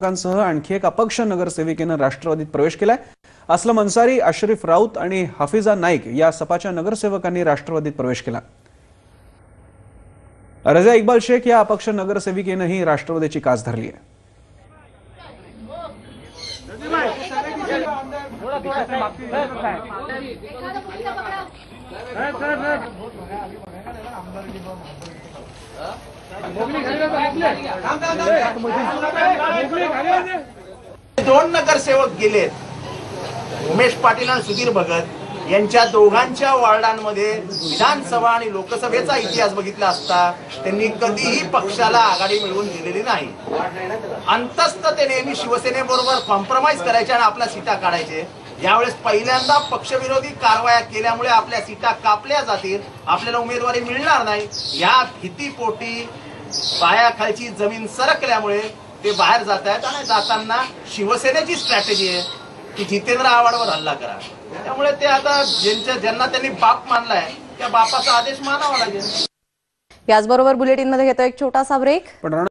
सह आणखी एक अपक्ष नगरसेविकेनं राष्ट्रवादीत प्रवेश केलाय। असलम अन्सारी, अशरीफ राऊत आणि हफीजा नाईक या सपाच्या नगरसेवकांनी राष्ट्रवादीत प्रवेश केला। रजा इक्बाल शेख या अपक्ष नगरसेविकेनंही राष्ट्रवादीची कास धरली आहे। दोन नगरसेवक गेलेत, उमेश पाटील आणि सुधीर भगत यांच्या दोघांच्या वॉर्डांमध्ये विधानसभा आणि लोकसभेचा इतिहास बघितला असता त्यांनी कधीही पक्षाला आघाडी मिळवून दिलेली नाही। अंतस्थ ते नेहमी शिवसेनेबरोबर कॉम्प्रोमाइज करायचे आणि आपल्या सीटा काढायचे। यावेळेस पहिल्यांदा पक्षविरोधी कारवाया केल्यामुळे आपल्या सीटा कापल्या जातील, आपल्याला उमेदवारी मिळणार नाही या भीतीपोटी पायाखालची जमीन सरकल्यामुळे ते बाहेर जात आहेत आणि जाताना शिवसेनेची स्ट्रॅटेजी आहे की जितेंद्र आव्हाडवर हल्ला करा। त्यामुळे ते आता ज्यांना त्यांनी बाप मानलाय त्या बापाचा आदेश मानावा लागेल। याचबरोबर बुलेटिन मध्ये घेतो एक छोटासा ब्रेक।